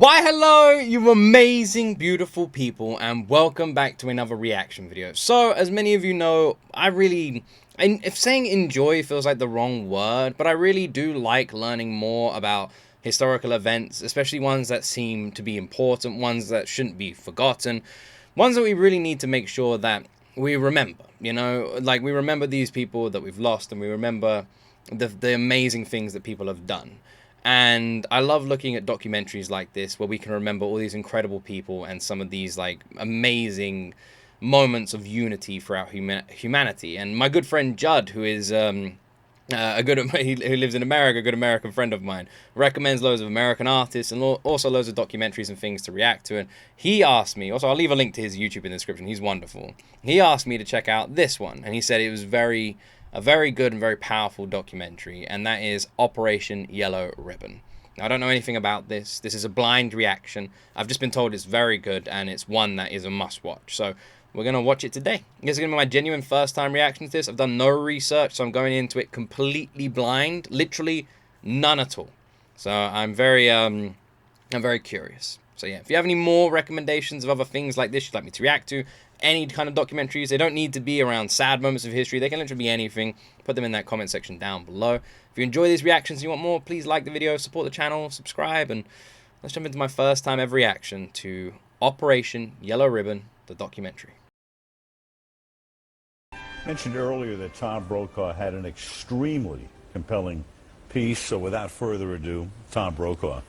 Why hello, you amazing, beautiful people, and welcome back to another reaction video. So, as many of you know, if saying enjoy feels like the wrong word, but I really do like learning more about historical events, especially ones that seem to be important, ones that shouldn't be forgotten, ones that we really need to make sure that we remember, like we remember these people that we've lost, and we remember the amazing things that people have done. And I love looking at documentaries like this where we can remember all these incredible people and some of these like amazing moments of unity throughout humanity. And my good friend Judd, who is who lives in America, a good American friend of mine, recommends loads of American artists and also loads of documentaries and things to react to. And he asked me, also I'll leave a link to his YouTube in the description, he's wonderful. He asked me to check out this one, and he said it was a very good and very powerful documentary, and that is Operation Yellow Ribbon. Now, I don't know anything about this. This is a blind reaction. I've just been told it's very good, and it's one that is a must-watch. So we're going to watch it today. This is going to be my genuine first-time reaction to this. I've done no research, so I'm going into it completely blind. Literally none at all. So I'm very curious. So yeah, if you have any more recommendations of other things like this you'd like me to react to, any kind of documentaries, they don't need to be around sad moments of history, they can literally be anything, put them in that comment section down below. If you enjoy these reactions and you want more, please like the video, support the channel, subscribe, and let's jump into my first time ever reaction to Operation Yellow Ribbon, the documentary. Mentioned earlier that Tom Brokaw had an extremely compelling piece, so without further ado, Tom Brokaw.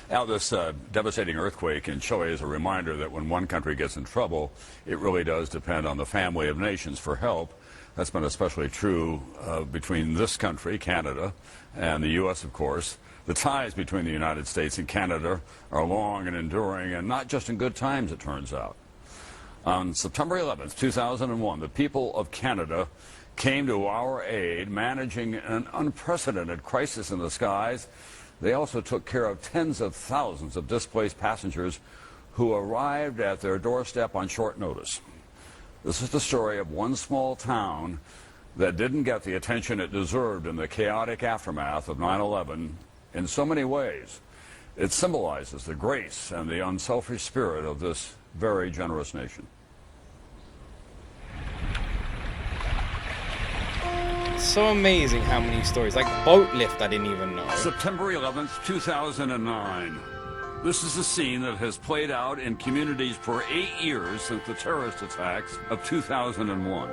Now, this devastating earthquake in Chile is a reminder that when one country gets in trouble, it really does depend on the family of nations for help. That's been especially true between this country, Canada, and the U.S., of course. The ties between the United States and Canada are long and enduring, and not just in good times, it turns out. On September 11th, 2001, the people of Canada came to our aid, managing an unprecedented crisis in the skies. They also took care of tens of thousands of displaced passengers who arrived at their doorstep on short notice. This is the story of one small town that didn't get the attention it deserved in the chaotic aftermath of 9/11 in so many ways. It symbolizes the grace and the unselfish spirit of this very generous nation. So amazing how many stories, like boat lift I didn't even know. September 11th, 2009. This is a scene that has played out in communities for 8 years since the terrorist attacks of 2001.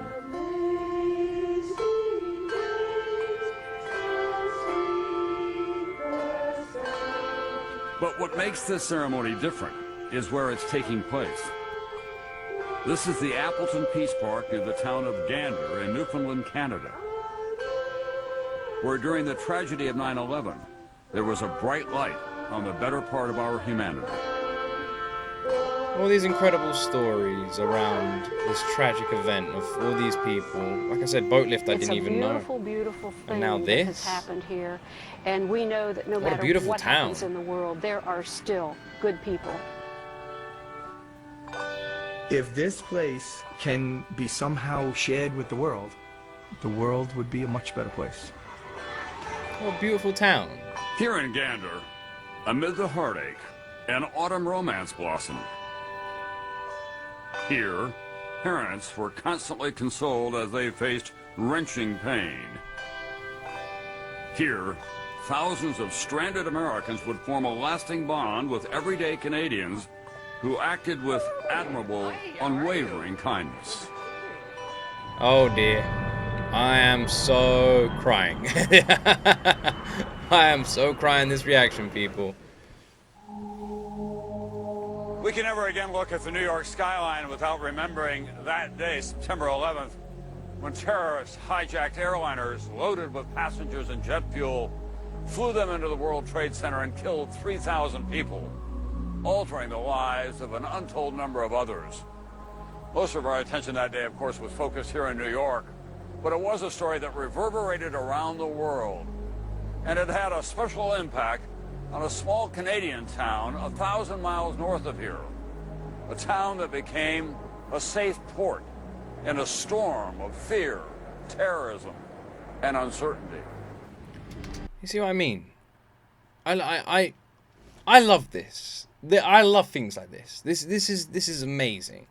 But what makes this ceremony different is where it's taking place. This is the Appleton Peace Park near the town of Gander in Newfoundland, Canada, where during the tragedy of 9/11, there was a bright light on the better part of our humanity. All these incredible stories around this tragic event of all these people. Like I said, boat lift I didn't even know. It's a beautiful thing and now this has happened here. And we know that no what matter what happens in the world, there are still good people. If this place can be somehow shared with the world would be a much better place. What a beautiful town. Here in Gander, amid the heartache, an autumn romance blossomed. Here, parents were constantly consoled as they faced wrenching pain. Here, thousands of stranded Americans would form a lasting bond with everyday Canadians who acted with admirable, unwavering kindness. Oh dear. I am so crying. I am so crying this reaction, people. We can never again look at the New York skyline without remembering that day, September 11th, when terrorists hijacked airliners loaded with passengers and jet fuel, flew them into the World Trade Center and killed 3,000 people, altering the lives of an untold number of others. Most of our attention that day, of course, was focused here in New York, but it was a story that reverberated around the world, and it had a special impact on a small Canadian town 1,000 miles north of here, a town that became a safe port in a storm of fear, terrorism, and uncertainty. You see what I mean? I love this. I love things like this. This is amazing.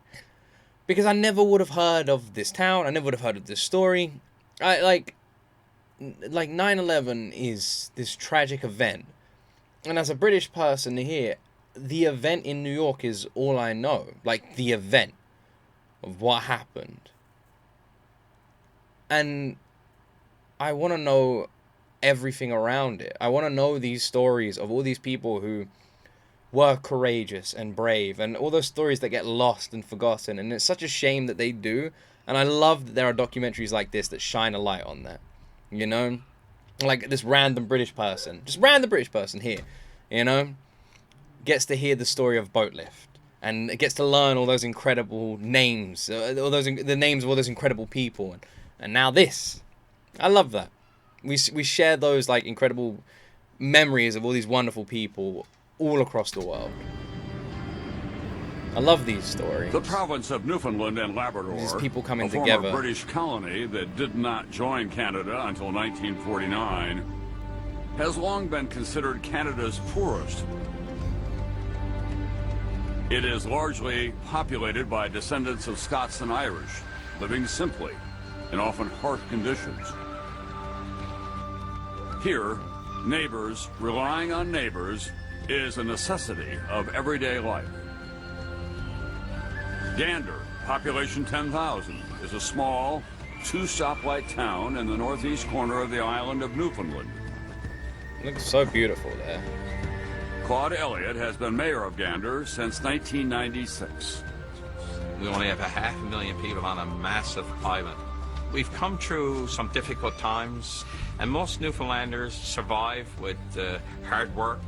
Because I never would have heard of this town. I never would have heard of this story. Like 9/11 is this tragic event. And as a British person here, the event in New York is all I know. Like, the event of what happened. And I want to know everything around it. I want to know these stories of all these people who were courageous and brave, and all those stories that get lost and forgotten. And it's such a shame that they do. And I love that there are documentaries like this that shine a light on that. You know? Like this random British person, just random British person here, you know, gets to hear the story of boat lift, and it gets to learn all those incredible names, the names of all those incredible people, and now this. I love that. We share those like incredible memories of all these wonderful people all across the world. I love these stories. The province of Newfoundland and Labrador, these people coming a former together. British colony that did not join Canada until 1949, has long been considered Canada's poorest. It is largely populated by descendants of Scots and Irish, living simply in often harsh conditions. Here, neighbors relying on neighbors is a necessity of everyday life. Gander, population 10,000, is a small, two-stoplight town in the northeast corner of the island of Newfoundland. It looks so beautiful there. Claude Elliott has been mayor of Gander since 1996. We only have 500,000 people on a massive island. We've come through some difficult times, and most Newfoundlanders survive with hard work,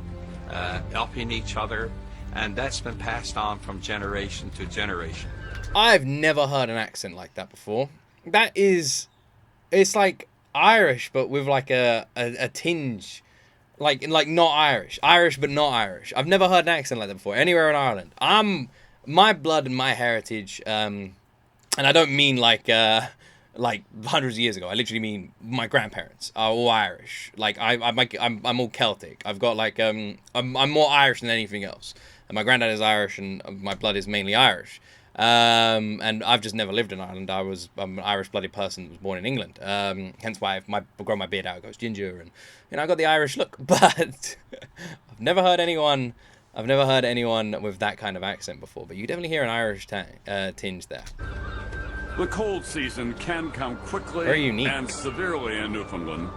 helping each other, and that's been passed on from generation to generation. I've never heard an accent like that before. It's like Irish, but with like a tinge, like not Irish, Irish but not Irish. I've never heard an accent like that before anywhere in Ireland. My blood and my heritage, and I don't mean like hundreds of years ago. I literally mean my grandparents are all Irish. Like I'm all Celtic. I've got like I'm more Irish than anything else. And my granddad is Irish, and my blood is mainly Irish. And I've just never lived in Ireland. I'm an Irish-blooded person that was born in England. Hence why I grow my beard out, it goes ginger, and I got the Irish look. But I've never heard anyone with that kind of accent before. But you definitely hear an Irish tinge there. The cold season can come quickly Very unique. and severely in Newfoundland.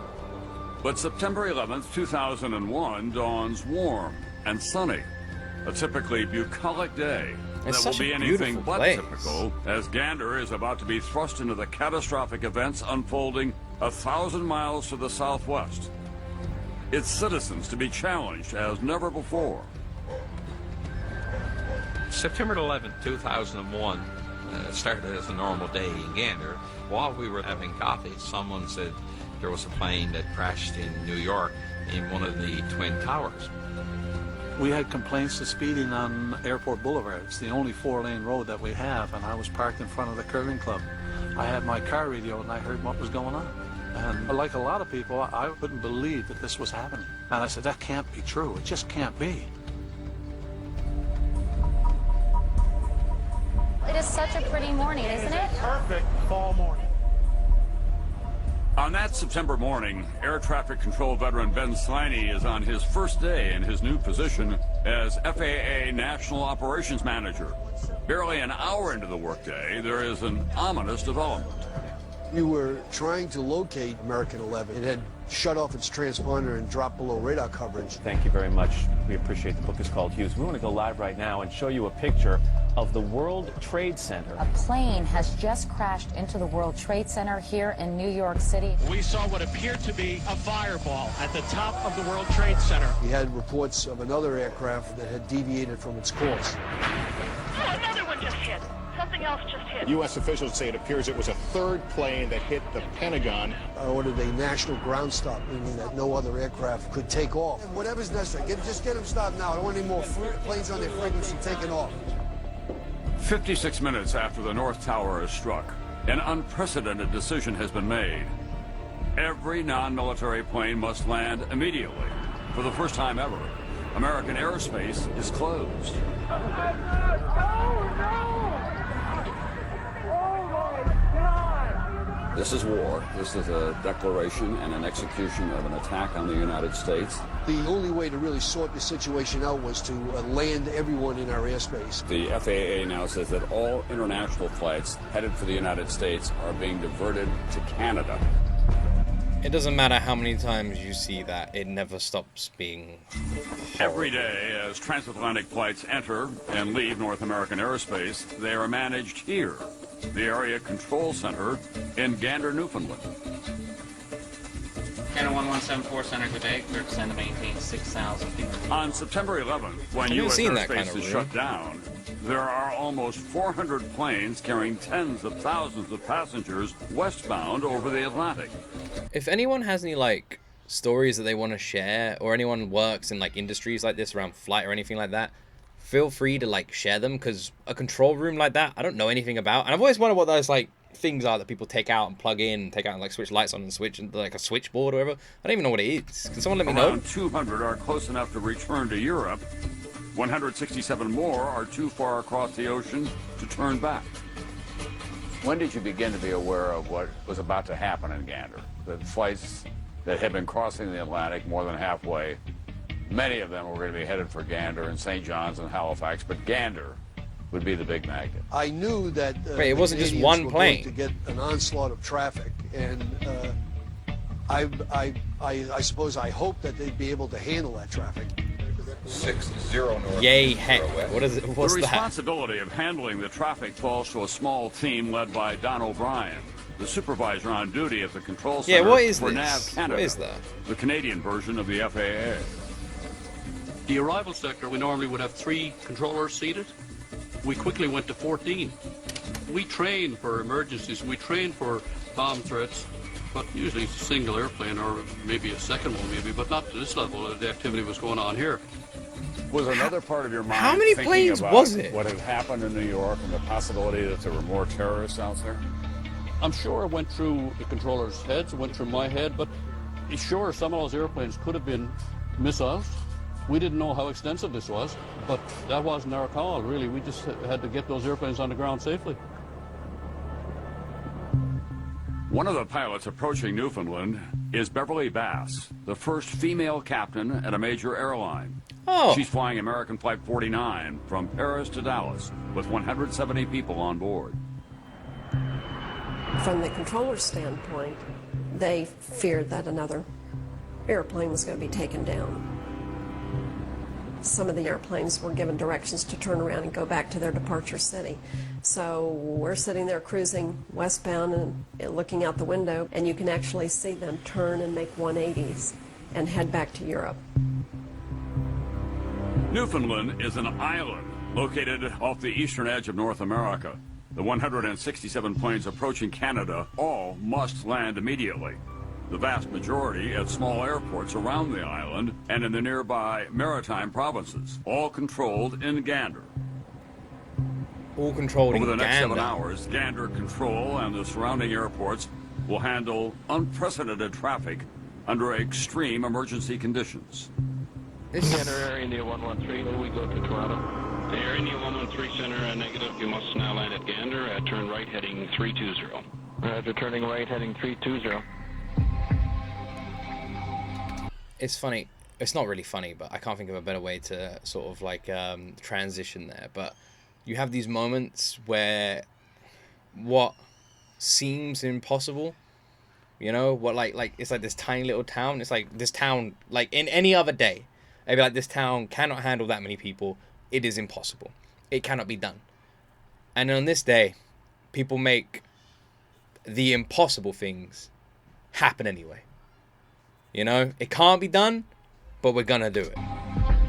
But September 11th, 2001 dawns warm and sunny. A typically bucolic day It's that will such be a anything beautiful but place. typical, as Gander is about to be thrust into the catastrophic events unfolding 1,000 miles to the southwest. Its citizens to be challenged as never before. September 11, 2001 started as a normal day in Gander. While we were having coffee, someone said there was a plane that crashed in New York in one of the Twin Towers. We had complaints of speeding on Airport Boulevard. It's the only 4-lane road that we have, and I was parked in front of the curling club. I had my car radio, and I heard what was going on. And like a lot of people, I couldn't believe that this was happening. And I said, that can't be true. It just can't be. It is such a pretty morning, isn't it? Perfect fall morning. On that September morning, air traffic control veteran Ben Sliney is on his first day in his new position as FAA National Operations Manager. Barely an hour into the workday, there is an ominous development. We were trying to locate American 11. It had shut off its transponder and dropped below radar coverage. Thank you very much. We appreciate the book is called Hughes. We want to go live right now and show you a picture of the World Trade Center. A plane has just crashed into the World Trade Center here in New York City. We saw what appeared to be a fireball at the top of the World Trade Center. We had reports of another aircraft that had deviated from its course. Oh, another one just hit. Something else just hit. U.S. officials say it appears it was a third plane that hit the Pentagon. I ordered a national ground stop, meaning that no other aircraft could take off. And whatever's necessary, just get them stopped now. I don't want any more planes on their frequency taking off. 56 minutes after the North Tower is struck, an unprecedented decision has been made. Every non-military plane must land immediately. For the first time ever, American airspace is closed. This is war. This is a declaration and an execution of an attack on the United States. The only way to really sort the situation out was to land everyone in our airspace. The FAA now says that all international flights headed for the United States are being diverted to Canada. It doesn't matter how many times you see that, it never stops being horrible. Every day, as transatlantic flights enter and leave North American airspace, they are managed here, the Area Control Center in Gander, Newfoundland. Gander 1174 Center, good day. Clear to send to maintain 6,000 people. On September 11th, when U.S. airspace is shut down, there are almost 400 planes carrying tens of thousands of passengers westbound over the Atlantic. If anyone has any, like, stories that they want to share, or anyone works in, like, industries like this around flight or anything like that, feel free to, like, share them, because a control room like that, I don't know anything about. And I've always wondered what those, like, things are that people take out and plug in, take out and, like, switch lights on and switch, and, like, a switchboard or whatever. I don't even know what it is. Can someone let me know? Around 200 are close enough to return to Europe. 167 more are too far across the ocean to turn back. When did you begin to be aware of what was about to happen in Gander? The flights that had been crossing the Atlantic more than halfway, many of them were going to be headed for Gander and St. John's and Halifax, but Gander would be the big magnet. I knew that Wait, it wasn't just Canadians one were plane. going to get an onslaught of traffic, and I suppose I hoped that they'd be able to handle that traffic. 60 north. Yay, heck. What is it? What's the that? responsibility of handling the traffic falls to a small team led by Don O'Brien, the supervisor on duty at the control center Yeah, what is for this? NAV Canada, What is that? the Canadian version of the FAA. The arrival sector, we normally would have 3 controllers seated. We quickly went to 14. We train for emergencies. We train for bomb threats, but usually it's a single airplane or maybe a second one, maybe, but not to this level. The activity was going on here. Was another part of your mind How many thinking planes about was it? what had happened in New York and the possibility that there were more terrorists out there? I'm sure it went through the controllers' heads, it went through my head, but sure, some of those airplanes could have been missiles. We didn't know how extensive this was, but that wasn't our call, really. We just had to get those airplanes on the ground safely. One of the pilots approaching Newfoundland is Beverly Bass, the first female captain at a major airline. Oh. She's flying American Flight 49 from Paris to Dallas with 170 people on board. From the controller's standpoint, they feared that another airplane was going to be taken down. Some of the airplanes were given directions to turn around and go back to their departure city. So we're sitting there cruising westbound and looking out the window, and you can actually see them turn and make 180s and head back to Europe. Newfoundland is an island located off the eastern edge of North America. The 167 planes approaching Canada all must land immediately. The vast majority at small airports around the island and in the nearby maritime provinces, all controlled in Gander. All controlled in Over the next Gander. 7 hours, Gander Control and the surrounding airports will handle unprecedented traffic under extreme emergency conditions. Gander Air India 113, we go to Toronto. Air India 113 Center, negative. You must now land at Gander. Turn right heading 320. Roger, turning right heading 320. It's funny. It's not really funny, but I can't think of a better way to sort of like transition there. But you have these moments where what seems impossible, you know, what like it's like this tiny little town. It's like this town, like in any other day, I'd be like, this town cannot handle that many people. It is impossible. It cannot be done. And on this day, people make the impossible things happen anyway. You know, it can't be done, but we're gonna do it.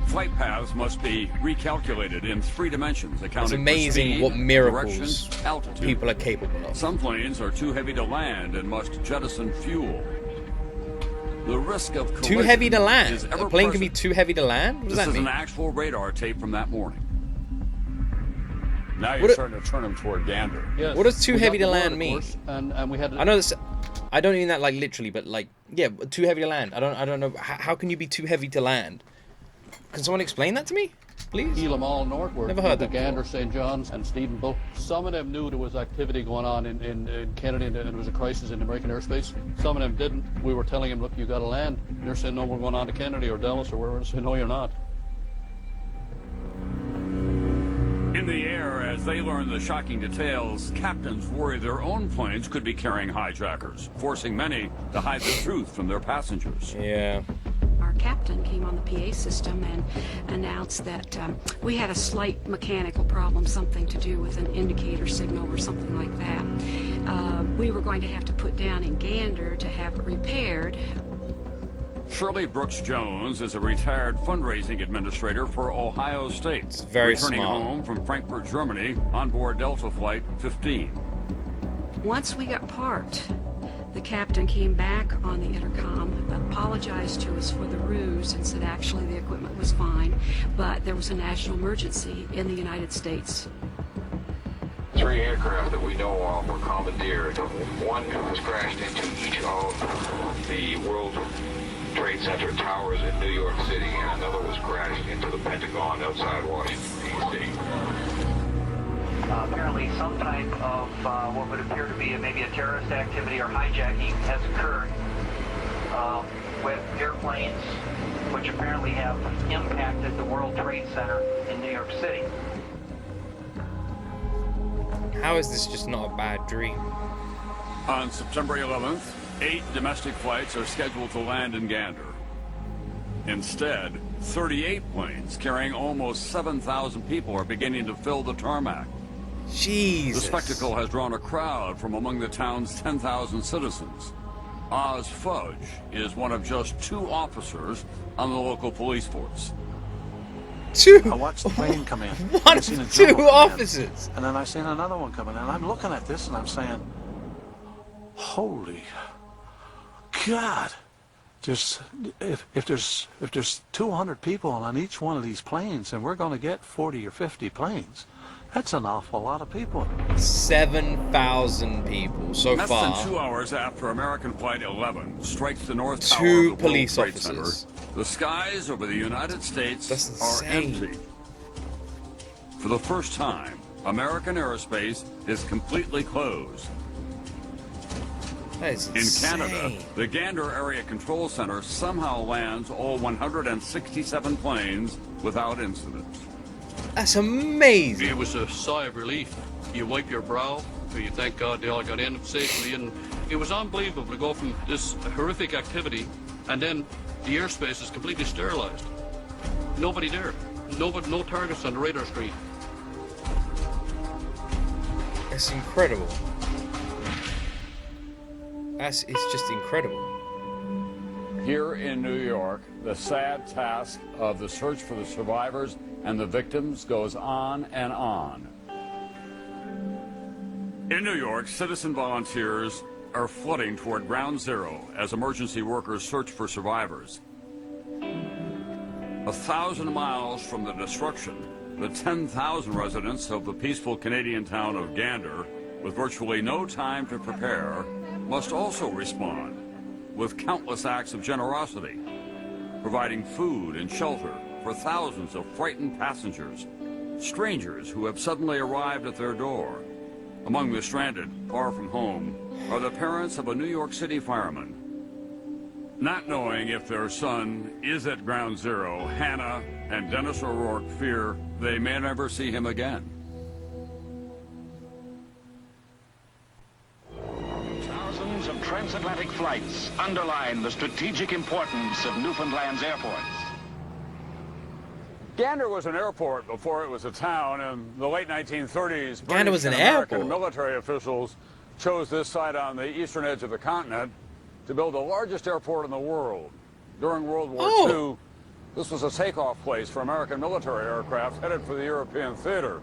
Flight paths must be recalculated in 3 dimensions, accounting It's amazing for speed, what miracles direction, altitude. people are capable of. Some planes are too heavy to land and must jettison fuel. The risk of collision Too heavy to land? is A ever plane can be present. too heavy to land? What does This that is mean? an actual radar tape from that morning. Now you're What starting to turn them toward Gander. Yes. What does too We heavy got to the word, land of mean? course, and we had. I know this. I don't mean that like literally, but like, yeah, too heavy to land. I don't know. How can you be too heavy to land? Can someone explain that to me, please? Elam all northward. Never heard the that Gander, St. John's, and Stephenville. Some of them knew there was activity going on in Kennedy and there was a crisis in American airspace. Some of them didn't. We were telling them, look, you got to land. And they're saying, no, we're going on to Kennedy or Dallas or wherever. They say, no, you're not. In the air, as they learn the shocking details, captains worry their own planes could be carrying hijackers, forcing many to hide the truth from their passengers. Yeah. Our captain came on the PA system and announced that we had a slight mechanical problem, something to do with an indicator signal or something like that. We were going to have to put down in Gander to have it repaired. Shirley Brooks Jones is a retired fundraising administrator for Ohio State. It's very returning small. home from Frankfurt, Germany, on board Delta Flight 15. Once we got parked, the captain came back on the intercom, apologized to us for the ruse, and said actually the equipment was fine, but there was a national emergency in the United States. 3 aircraft that we know of were commandeered. One was crashed into each of the World Trade Center towers in New York City, and another was crashed into the Pentagon outside Washington, D.C. Apparently some type of what would appear to be maybe a terrorist activity or hijacking has occurred with airplanes which apparently have impacted the World Trade Center in New York City. How is this just not a bad dream? On September 11th, 8 domestic flights are scheduled to land in Gander. Instead, 38 planes carrying almost 7,000 people are beginning to fill the tarmac. Jesus. The spectacle has drawn a crowd from among the town's 10,000 citizens. Oz Fudge is one of just 2 officers on the local police force. I watched the plane come in. One I seen a of 2 jumbo come in, officers. and then I seen another one coming in. And I'm looking at this and I'm saying, holy God. If there's 200 people on each one of these planes, and we're going to get 40 or 50 planes, that's an awful lot of people. 7,000 people so Less far. than 2 hours after American Flight 11 strikes the North Tower 2 of the police World Trade officers. Center, the skies over the United States That's are insane. empty. For the first time, American airspace is completely closed. That is In insane. Canada, the Gander Area Control Center somehow lands all 167 planes without incident. That's amazing. It was a sigh of relief. You wipe your brow, you thank God they all got in safely, and it was unbelievable to go from this horrific activity, and then the airspace is completely sterilized. Nobody there. No targets on the radar screen. It's incredible. It's just incredible. Here in New York, the sad task of the search for the survivors and the victims goes on and on. In New York, citizen volunteers are flooding toward Ground Zero as emergency workers search for survivors. 1,000 miles from the destruction, the 10,000 residents of the peaceful Canadian town of Gander, with virtually no time to prepare, must also respond with countless acts of generosity, providing food and shelter for thousands of frightened passengers, strangers who have suddenly arrived at their door. Among the stranded, far from home, are the parents of a New York City fireman. Not knowing if their son is at Ground Zero, Hannah and Dennis O'Rourke fear they may never see him again. Thousands of transatlantic flights underline the strategic importance of Newfoundland's airports. Gander was an airport before it was a town. In the late 1930s, Gander was an British and American airport. military officials chose this site on the eastern edge of the continent to build the largest airport in the world. During World War II, this was a takeoff place for American military aircraft headed for the European theater.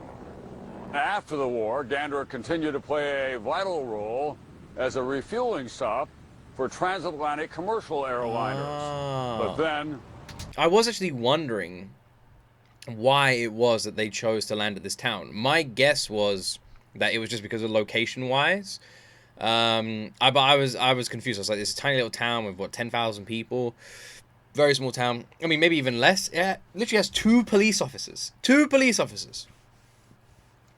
After the war, Gander continued to play a vital role as a refueling stop for transatlantic commercial airliners. But then, I was actually wondering why it was that they chose to land at this town. My guess was that it was just because of location-wise. But I was confused. I was like, this tiny little town with, what, 10,000 people? Very small town. I mean, maybe even less. Yeah, literally has 2 police officers. 2 police officers.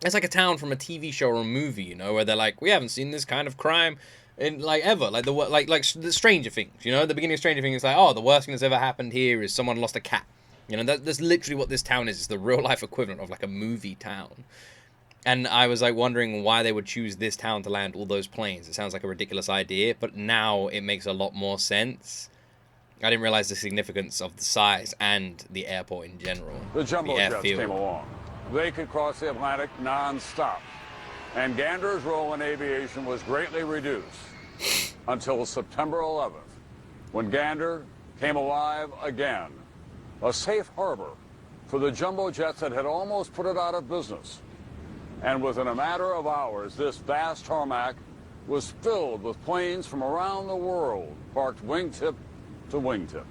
It's like a town from a TV show or a movie, you know, where they're like, we haven't seen this kind of crime in like ever. Like the Stranger Things, you know, the beginning of Stranger Things is like, oh, the worst thing that's ever happened here is someone lost a cat. You know, that's literally what this town is. It's the real life equivalent of like a movie town. And I was like wondering why they would choose this town to land all those planes. It sounds like a ridiculous idea, but now it makes a lot more sense. I didn't realize the significance of the size and the airport in general. The jumbo jets came along. They could cross the Atlantic non-stop. And Gander's role in aviation was greatly reduced until September 11th, when Gander came alive again. A safe harbor for the jumbo jets that had almost put it out of business. And within a matter of hours, this vast tarmac was filled with planes from around the world, parked wingtip to wingtip.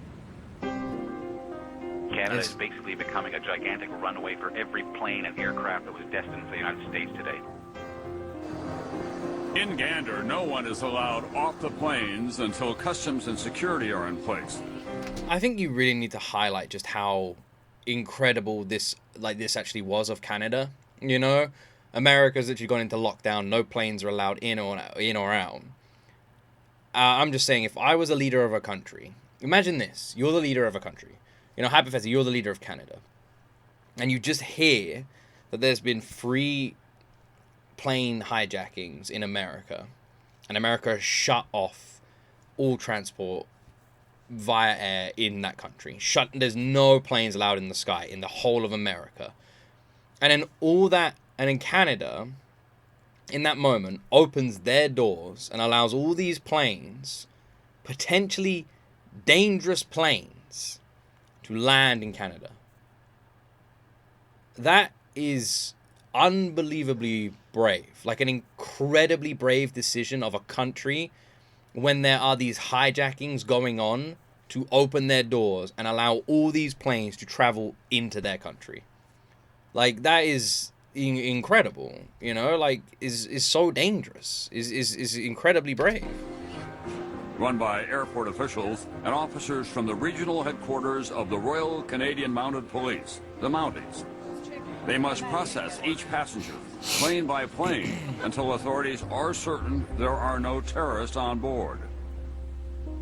Canada is basically becoming a gigantic runway for every plane and aircraft that was destined for the United States today. In Gander, no one is allowed off the planes until customs and security are in place. I think you really need to highlight just how incredible this actually was of Canada. You know, America's literally gone into lockdown. No planes are allowed in or out. I'm just saying, if I was a leader of a country, imagine this: you're the leader of a country. You know, hypothetically, you're the leader of Canada, and you just hear that there's been 3 plane hijackings in America, and America has shut off all transport via air in that country. There's no planes allowed in the sky in the whole of America. And then Canada, in that moment, opens their doors and allows all these planes, potentially dangerous planes, to land in Canada. That is unbelievably brave. Like an incredibly brave decision of a country when there are these hijackings going on to open their doors and allow all these planes to travel into their country. Like, that is incredible, you know, like, is so dangerous, is incredibly brave. Run by airport officials and officers from the regional headquarters of the Royal Canadian Mounted Police, the Mounties. They must process each passenger, plane by plane, until authorities are certain there are no terrorists on board.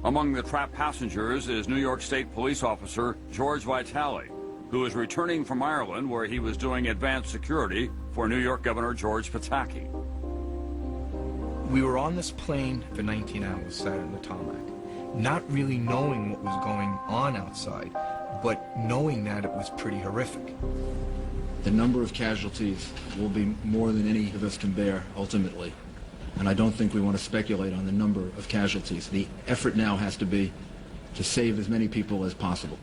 Among the trapped passengers is New York State Police Officer George Vitale, who is returning from Ireland, where he was doing advanced security for New York Governor George Pataki. We were on this plane for 19 hours, sat on the tarmac, not really knowing what was going on outside, but knowing that it was pretty horrific. The number of casualties will be more than any of us can bear, ultimately. And I don't think we want to speculate on the number of casualties. The effort now has to be to save as many people as possible.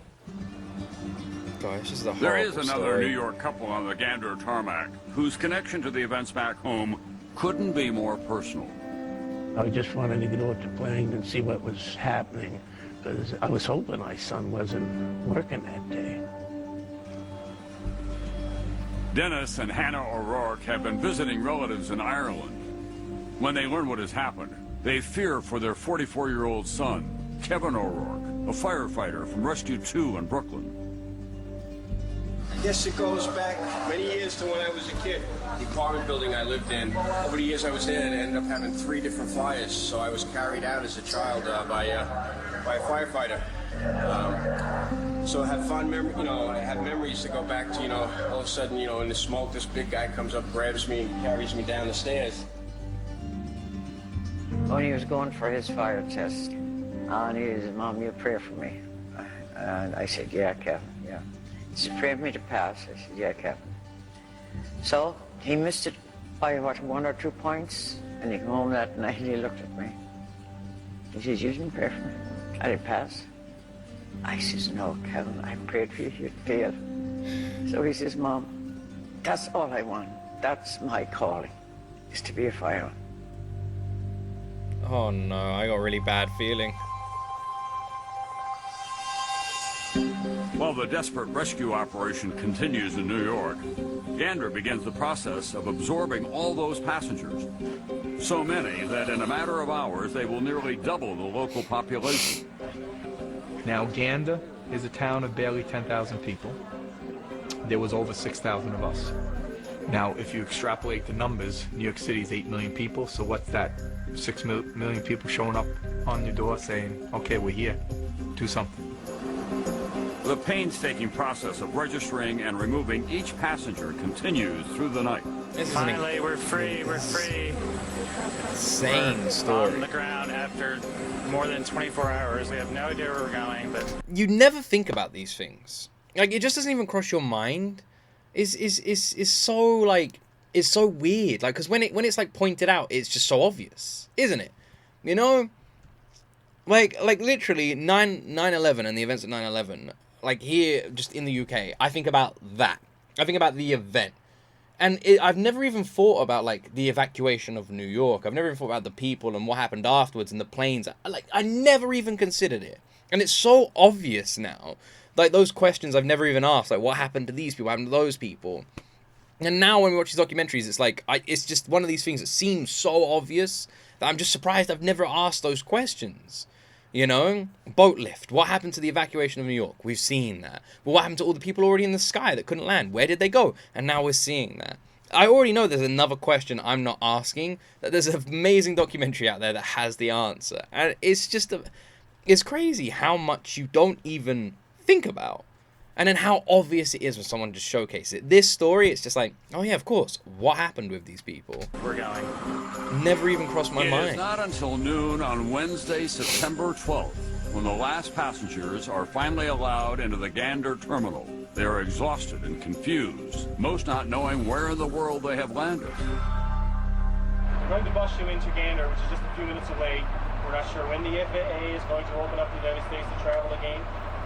Gosh, this is a There is horrible another story. New York couple on the Gander tarmac whose connection to the events back home couldn't be more personal. I just wanted to get off the plane and see what was happening, because I was hoping my son wasn't working that day. Dennis and Hannah O'Rourke have been visiting relatives in Ireland. When they learn what has happened, they fear for their 44-year-old son, Kevin O'Rourke, a firefighter from Rescue 2 in Brooklyn. Yes, it goes back many years to when I was a kid. The apartment building I lived in, over the years I was in, I ended up having 3 different fires. So I was carried out as a child by a firefighter. So I have fond memory, you know, I have memories to go back to, you know, all of a sudden, you know, in the smoke, this big guy comes up, grabs me, and carries me down the stairs. When he was going for his fire test, and he said, "Mom, you pray for me." And I said, "Yeah, Kevin, yeah." He said, "Pray for me to pass." I said, "Yeah, Kevin." So he missed it by, what, 1 or 2 points, and he came home that night and he looked at me. He says, "You didn't pray for me. I didn't pass." I says, "No, Kevin, I prayed for you, you failed." So he says, "Mom, that's all I want. That's my calling, is to be a fireman." Oh no, I got a really bad feeling. While the desperate rescue operation continues in New York, Gander begins the process of absorbing all those passengers. So many that in a matter of hours they will nearly double the local population. Now, Gander is a town of barely 10,000 people. There was over 6,000 of us. Now, if you extrapolate the numbers, New York City is 8 million people, so what's that? 6 million people showing up on your door saying, okay, we're here, do something. The painstaking process of registering and removing each passenger continues through the night. Finally, we're free, we're free. Insane story. On the ground after more than 24 hours. We have no idea where we're going, but... You never think about these things. Like, it just doesn't even cross your mind. Is so, like, it's so weird. Like, because when it's, like, pointed out, it's just so obvious, isn't it? You know? Like literally, 9/11 and the events of 9/11, like, here, just in the UK, I think about that. I think about the event. And I've never even thought about, like, the evacuation of New York. I've never even thought about the people and what happened afterwards and the planes. Like, I never even considered it. And it's so obvious now. Like, those questions I've never even asked. Like, what happened to these people? What happened to those people? And now when we watch these documentaries, it's like, it's just one of these things that seems so obvious that I'm just surprised I've never asked those questions. You know? Boat lift. What happened to the evacuation of New York? We've seen that. But what happened to all the people already in the sky that couldn't land? Where did they go? And now we're seeing that. I already know there's another question I'm not asking. That there's an amazing documentary out there that has the answer. And it's just... it's crazy how much you don't even think about. And then how obvious it is when someone just showcases it. This story, it's just like, oh yeah, of course. What happened with these people? We're going. Never even crossed my mind. It is not until noon on Wednesday, September 12th, when the last passengers are finally allowed into the Gander terminal. They are exhausted and confused, most not knowing where in the world they have landed. We're going to bus you into Gander, which is just a few minutes away. We're not sure when the FAA is going to open up the United States to travel again.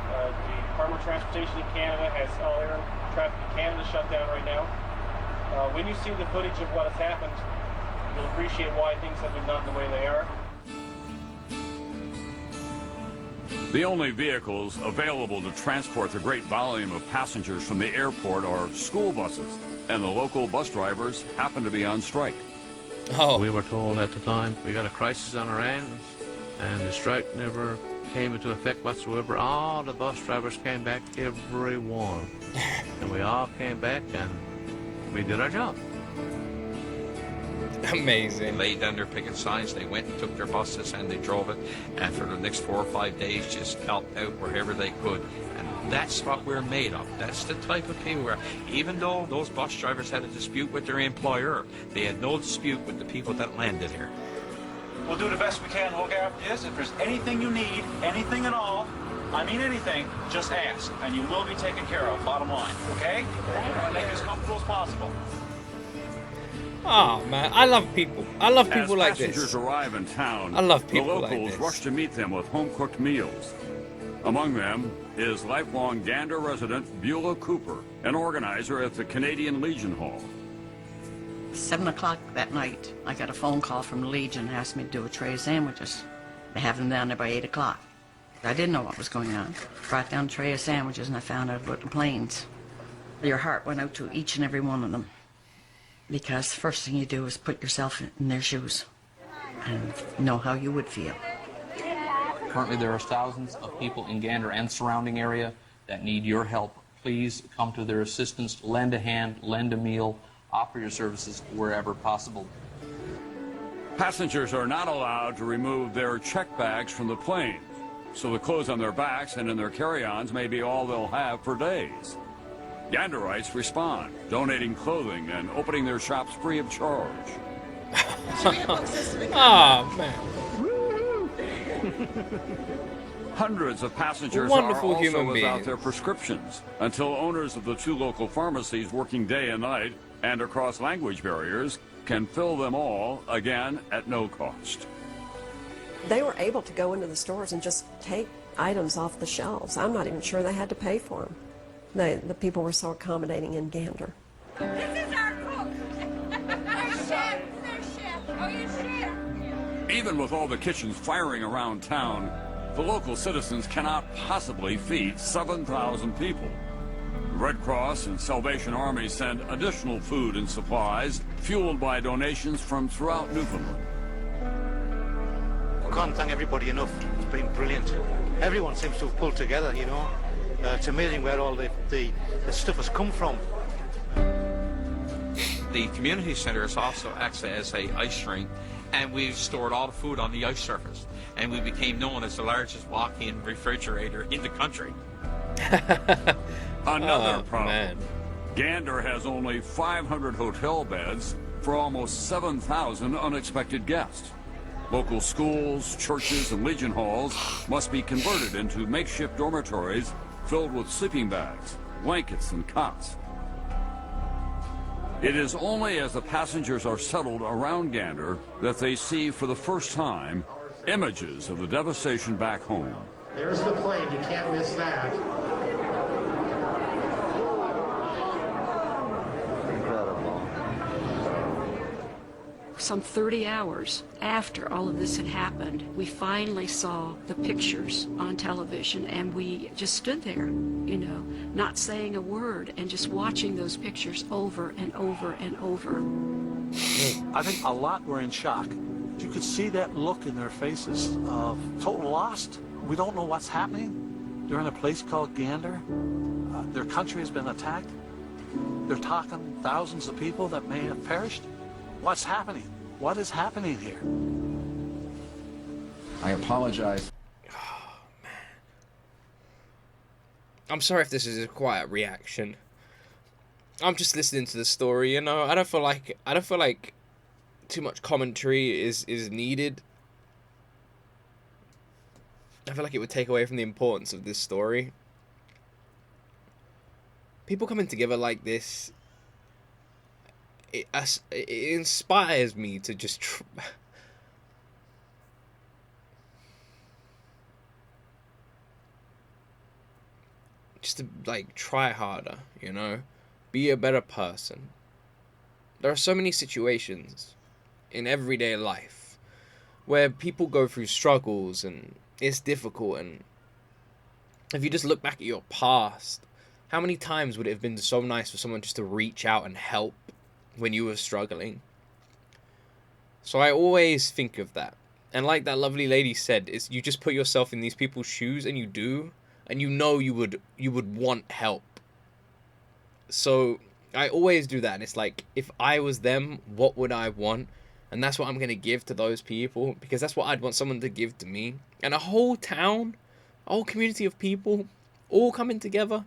The Department of Transportation in Canada has all air traffic in Canada shut down right now. When you see the footage of what has happened, you'll appreciate why things have been done the way they are. The only vehicles available to transport the great volume of passengers from the airport are school buses, and the local bus drivers happen to be on strike. Oh. We were told at the time we got a crisis on our hands, and the strike never came into effect whatsoever. All the bus drivers came back, every one. And we all came back and we did our job. Amazing. They laid down their picket signs, they went and took their buses and they drove it, and for the next 4 or 5 days just helped out wherever they could. And that's what we're made of. That's the type of thing where, even though those bus drivers had a dispute with their employer, they had no dispute with the people that landed here. We'll do the best we can to look after this. If there's anything you need, anything at all, I mean anything, just ask, and you will be taken care of, bottom line, okay? Make it as comfortable as possible. Oh man, I love people. I love people like this. As passengers arrive in town, I love people the locals like this. rush to meet them with home-cooked meals. Among them is lifelong Gander resident Beulah Cooper, an organizer at the Canadian Legion Hall. 7 o'clock that night, I got a phone call from the Legion, asked me to do a tray of sandwiches. They have them down there by 8 o'clock. I didn't know what was going on. Brought down a tray of sandwiches and I found out about the planes. Your heart went out to each and every one of them. Because the first thing you do is put yourself in their shoes and know how you would feel. Currently there are thousands of people in Gander and surrounding area that need your help. Please come to their assistance, lend a hand, lend a meal, offer your services wherever possible. Passengers are not allowed to remove their check bags from the plane, so the clothes on their backs and in their carry-ons may be all they'll have for days. Ganderites respond, donating clothing and opening their shops free of charge. Oh, man. Hundreds of passengers Wonderful are also human without beings. their prescriptions until owners of the 2 local pharmacies working day and night and across language barriers can fill them all, again, at no cost. They were able to go into the stores and just take items off the shelves. I'm not even sure they had to pay for them. The people were so accommodating in Gander. This is our cook. There's chef. Oh, you chef. Even with all the kitchens firing around town, the local citizens cannot possibly feed 7,000 people. The Red Cross and Salvation Army send additional food and supplies, fueled by donations from throughout Newfoundland. I can't thank everybody enough. It's been brilliant. everyone seems to have pulled together, you know. It's amazing where all the stuff has come from. The community center is also acts as a ice rink, and we've stored all the food on the ice surface, and we became known as the largest walk-in refrigerator in the country. Another problem. Man. Gander has only 500 hotel beds for almost 7,000 unexpected guests. Local schools, churches, and Legion halls must be converted into makeshift dormitories filled with sleeping bags, blankets, and cots. It is only as the passengers are settled around Gander that they see for the first time images of the devastation back home. There's the plane, you can't miss that. Some 30 hours after all of this had happened, we finally saw the pictures on television, and we just stood there, you know, not saying a word and just watching those pictures over and over and over. I think a lot were in shock. You could see that look in their faces of total lost. We don't know what's happening. They're in a place called Gander. Their country has been attacked. They're talking thousands of people that may have perished. What's happening? What is happening here? I apologize. Oh, man. I'm sorry if this is a quiet reaction. I'm just listening to the story, you know. I don't feel like too much commentary is needed. I feel like it would take away from the importance of this story. People coming together like this, it inspires me to just to like try harder, you know, be a better person. There are so many situations in everyday life where people go through struggles and it's difficult, and if you just look back at your past, how many times would it have been so nice for someone just to reach out and help when you were struggling? So I always think of that. And like that lovely lady said, is you just put yourself in these people's shoes, and you do, and you know you would want help. So I always do that, and it's like, if I was them, what would I want? And that's what I'm going to give to those people, because that's what I'd want someone to give to me. And a whole town, a whole community of people, all coming together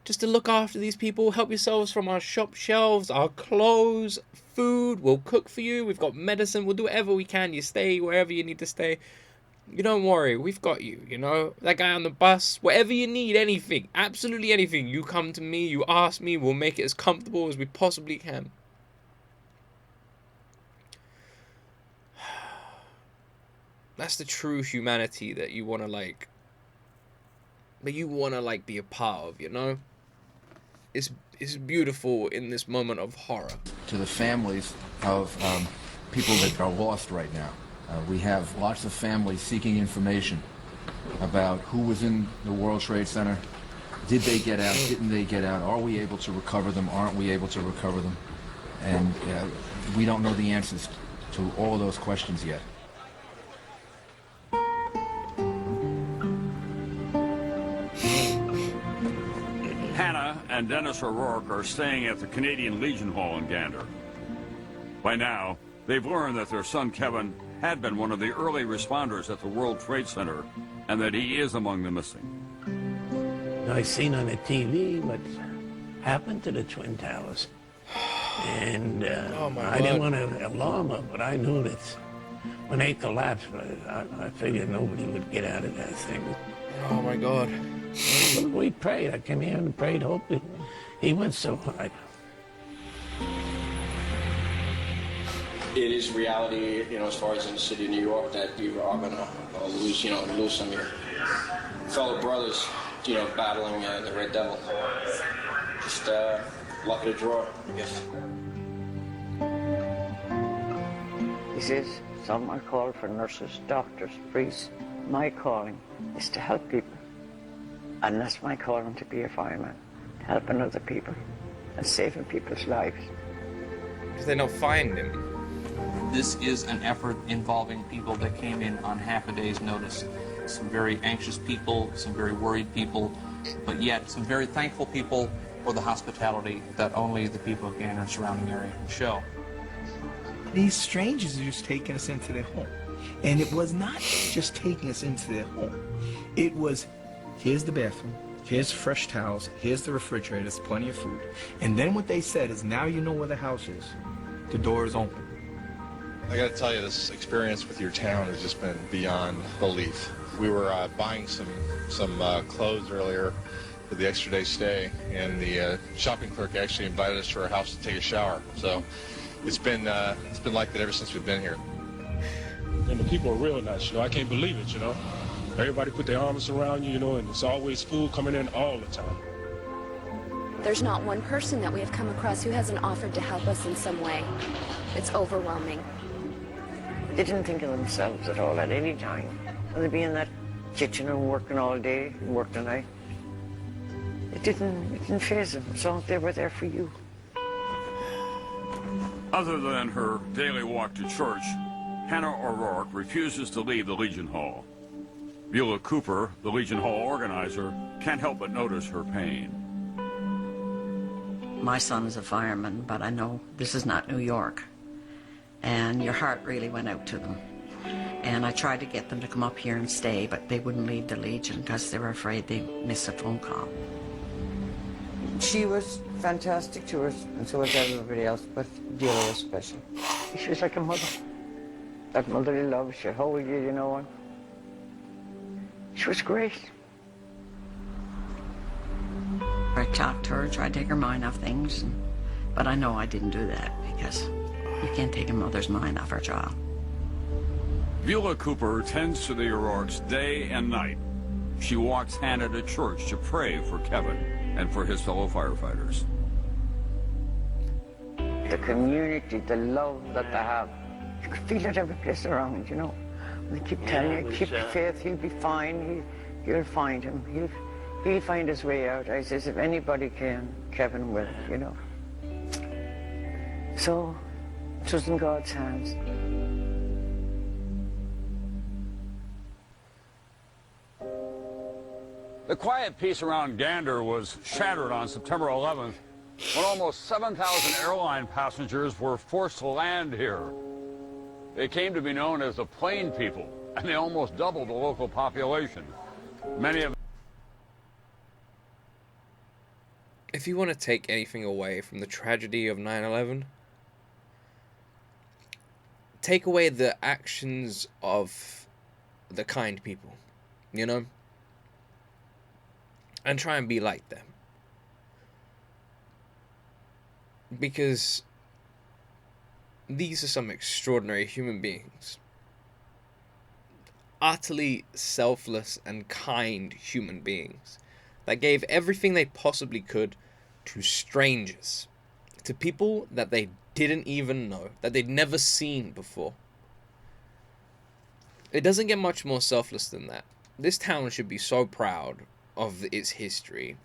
just to look after these people. Help yourselves from our shop shelves, our clothes, food. We'll cook for you. We've got medicine. We'll do whatever we can. You stay wherever you need to stay. You don't worry. We've got you, you know. That guy on the bus, whatever you need, anything, absolutely anything. You come to me, you ask me, we'll make it as comfortable as we possibly can. That's the true humanity that you want to like be a part of, you know? It's beautiful in this moment of horror. To the families of people that are lost right now. We have lots of families seeking information about who was in the World Trade Center. Did they get out? Didn't they get out? Are we able to recover them? Aren't we able to recover them? And we don't know the answers to all of those questions yet. Hannah and Dennis O'Rourke are staying at the Canadian Legion Hall in Gander. By now, they've learned that their son Kevin had been one of the early responders at the World Trade Center, and that he is among the missing. I seen on the TV what happened to the Twin Towers. And I didn't want to alarm her, but I knew that when they collapsed, I figured nobody would get out of that thing. Oh my God. We prayed. I came here and prayed, hoped he went so high. It is reality, you know, as far as in the city of New York, that we are going to lose some of your fellow brothers, you know, battling the Red Devil. Just luck of the draw, I guess. He says, some are called for nurses, doctors, priests. My calling is to help people. And that's my calling, to be a fireman, helping other people and saving people's lives. Because they don't find him. This is an effort involving people that came in on half a day's notice. some very anxious people, some very worried people, but yet some very thankful people for the hospitality that only the people of Gander and surrounding area can show. These strangers are just taking us into their home. And it was not just taking us into their home. It was, here's the bathroom, here's fresh towels, here's the refrigerator, there's plenty of food. And then what they said is, now you know where the house is. The door is open. I gotta tell you, this experience with your town has just been beyond belief. We were buying some clothes earlier for the extra day stay, and the shopping clerk actually invited us to her house to take a shower. So it's been like that ever since we've been here. And the people are real nice, you know. I can't believe it, you know. Everybody put their arms around you, you know, and it's always food coming in all the time. There's not one person that we have come across who hasn't offered to help us in some way. It's overwhelming. They didn't think of themselves at all at any time. They'd be in that kitchen and working all day and work the night. It didn't faze them, so they were there for you. Other than her daily walk to church, Hannah O'Rourke refuses to leave the Legion Hall. Beulah Cooper, the Legion Hall organizer, can't help but notice her pain. My son is a fireman, but I know this is not New York. And your heart really went out to them. And I tried to get them to come up here and stay, but they wouldn't leave the Legion because they were afraid they'd miss a phone call. She was fantastic to us, and so was everybody else, but Beulah was special. She was like a mother. That motherly love, she'd hold you, you know, and she was great. I talked to her, tried to take her mind off things, but I know I didn't do that because you can't take a mother's mind off her child. Beulah Cooper tends to the O'Rourke's day and night. She walks Hannah to church to pray for Kevin and for his fellow firefighters. The community, the love that they have, you could feel it every place around, you know. They keep telling you, keep your faith, he'll be fine, you'll find him, he'll find his way out. I says, if anybody can, Kevin will, you know. So, it was in God's hands. The quiet peace around Gander was shattered on September 11th when almost 7,000 airline passengers were forced to land here. They came to be known as the Plain People, and they almost doubled the local population. Many of If you want to take anything away from the tragedy of 9/11, take away the actions of the kind people, you know? And try and be like them. Because these are some extraordinary human beings. Utterly selfless and kind human beings that gave everything they possibly could to strangers, to people that they didn't even know, that they'd never seen before. It doesn't get much more selfless than that. This town should be so proud of its history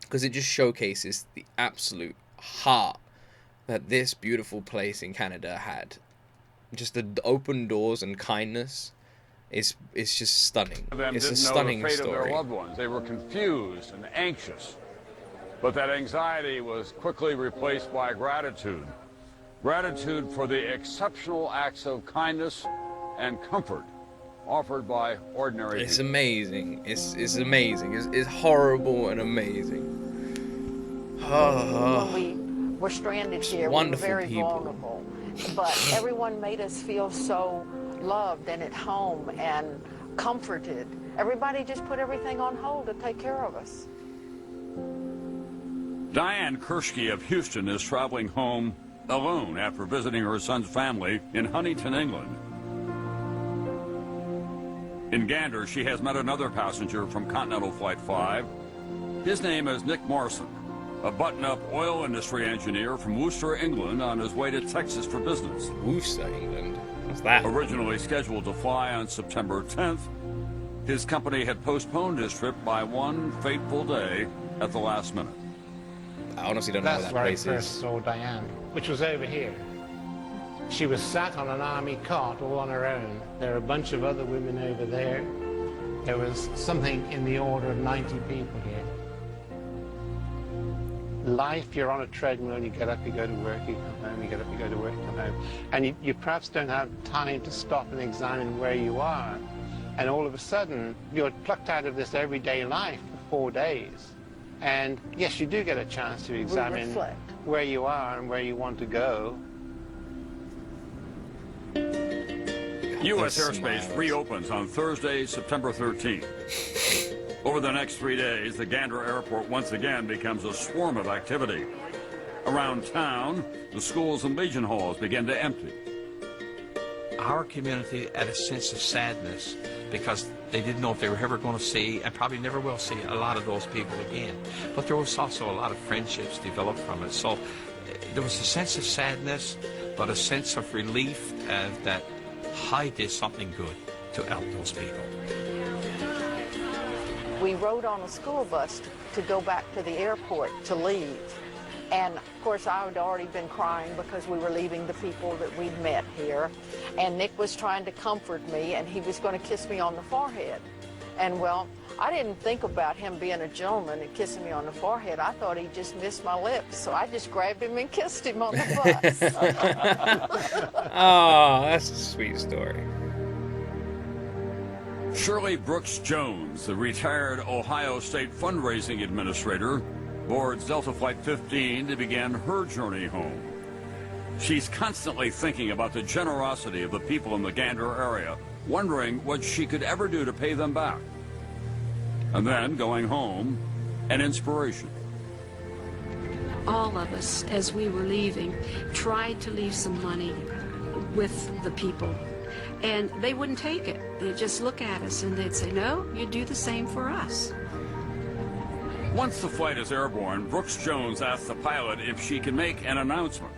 because it just showcases the absolute heart that this beautiful place in Canada had. Just the open doors and kindness is just stunning. It's a stunning the fate story. of their loved ones. They were confused and anxious, but that anxiety was quickly replaced by gratitude. Gratitude for the exceptional acts of kindness and comfort offered by ordinary It's people. amazing. It's amazing. It's horrible and amazing. When we were stranded here, Wonderful we were very people. vulnerable. But everyone made us feel so loved and at home and comforted. Everybody just put everything on hold to take care of us. Diane Kershke of Houston is traveling home alone after visiting her son's family in Huntington, England. In Gander, she has met another passenger from Continental Flight 5. His name is Nick Morrison, a button-up oil industry engineer from Worcester, England, on his way to Texas for business. Worcester, England? What's that? Originally scheduled to fly on September 10th, his company had postponed his trip by one fateful day at the last minute. I honestly don't know That's where that where I place first is. saw Diane, which was over here. She was sat on an army cot all on her own. There are a bunch of other women over there. There was something in the order of 90 people here. Life, you're on a treadmill, you get up, you go to work, you come home, you get up, you go to work, you come home. And you perhaps don't have time to stop and examine where you are. And all of a sudden, you're plucked out of this everyday life for 4 days. And yes, you do get a chance to examine where you are and where you want to go. U.S. airspace reopens on Thursday, September 13th. Over the next 3 days, the Gander Airport once again becomes a swarm of activity. Around town, the schools and Legion halls begin to empty. Our community had a sense of sadness because they didn't know if they were ever going to see, and probably never will see, a lot of those people again. But there was also a lot of friendships developed from it. So there was a sense of sadness, but a sense of relief that I did something good to help those people. We rode on a school bus to go back to the airport to leave. And of course I had already been crying because we were leaving the people that we'd met here. And Nick was trying to comfort me, and he was going to kiss me on the forehead. And well, I didn't think about him being a gentleman and kissing me on the forehead. I thought he just missed my lips. So I just grabbed him and kissed him on the bus. Oh, that's a sweet story. Shirley Brooks Jones, the retired Ohio State fundraising administrator, boards Delta Flight 15 to begin her journey home. She's constantly thinking about the generosity of the people in the Gander area, wondering what she could ever do to pay them back. And then, going home, an inspiration. All of us, as we were leaving, tried to leave some money with the people. And they wouldn't take it. They'd just look at us and they'd say, no, you do the same for us. Once the flight is airborne, Brooks Jones asks the pilot if she can make an announcement.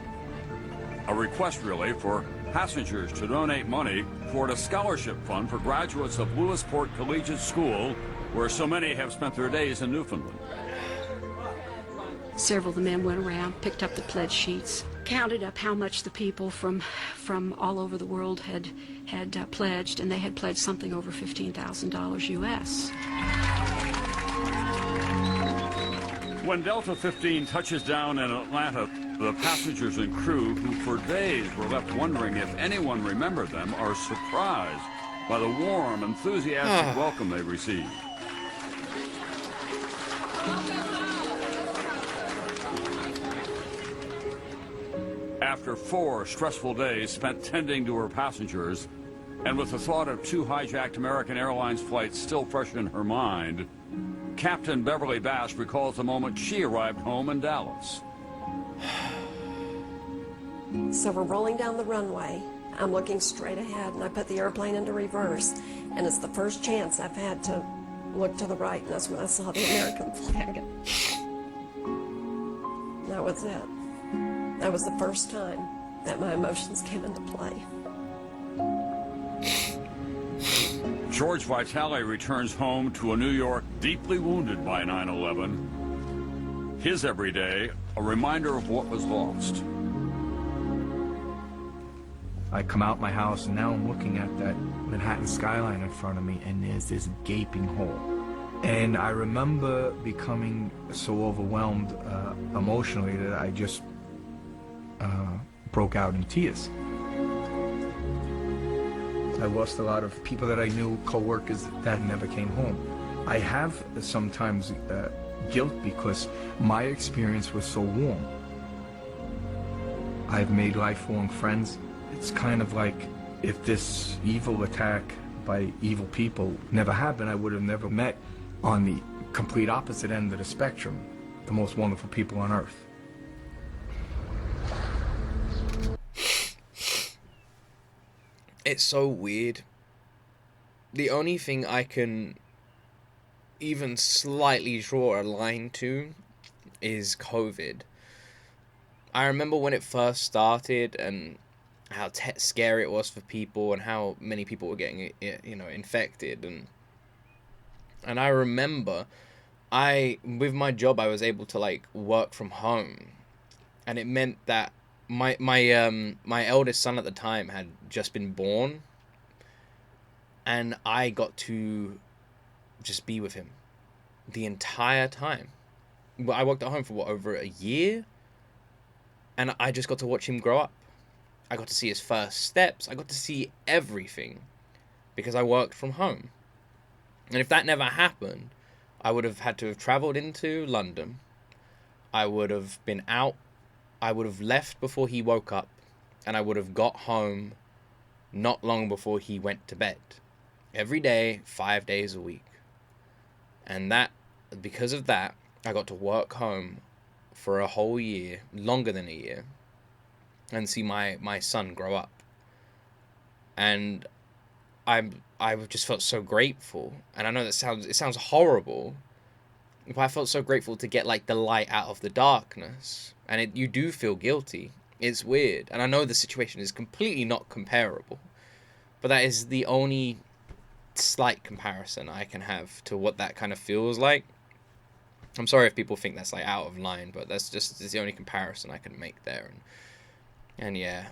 A request, really, for passengers to donate money toward a scholarship fund for graduates of Lewisport Collegiate School, where so many have spent their days in Newfoundland. Several of the men went around, picked up the pledge sheets, counted up how much the people from all over the world had pledged, and they had pledged something over $15,000 U.S. When Delta 15 touches down in Atlanta, the passengers and crew, who for days were left wondering if anyone remembered them, are surprised by the warm, enthusiastic welcome they received. After 4 stressful days spent tending to her passengers, and with the thought of 2 hijacked American Airlines flights still fresh in her mind, Captain Beverly Bass recalls the moment she arrived home in Dallas. So we're rolling down the runway. I'm looking straight ahead, and I put the airplane into reverse, and it's the first chance I've had to look to the right, and that's when I saw the American flag. That was it. That was the first time that my emotions came into play. George Vitale returns home to a New York deeply wounded by 9/11. His everyday, a reminder of what was lost. I come out my house, and now I'm looking at that Manhattan skyline in front of me, and there's this gaping hole. And I remember becoming so overwhelmed emotionally that I just broke out in tears. I lost a lot of people that I knew, co-workers that never came home. I have sometimes guilt because my experience was so warm. I've made lifelong friends. It's kind of like if this evil attack by evil people never happened, I would have never met on the complete opposite end of the spectrum the most wonderful people on earth. It's so weird. The only thing I can even slightly draw a line to is COVID. I remember when it first started and how scary it was for people and how many people were getting, infected. And I remember with my job, I was able to work from home. And it meant that my eldest son at the time had just been born, and I got to just be with him the entire time. Well, I worked at home for what, over a year, and I just got to watch him grow up. I got to see his first steps. I got to see everything because I worked from home. And if that never happened, I would have had to have traveled into London. I would have been out. I would have left before he woke up, and I would have got home not long before he went to bed. Every day, 5 days a week. And that, because of that, I got to work home for a whole year, longer than a year, and see my son grow up. And I just felt so grateful. And I know it sounds horrible, but I felt so grateful to get like the light out of the darkness. And you do feel guilty. It's weird. And I know the situation is completely not comparable, but that is the only slight comparison I can have to what that kind of feels like. I'm sorry if people think that's like out of line, but it's the only comparison I can make there. And yeah,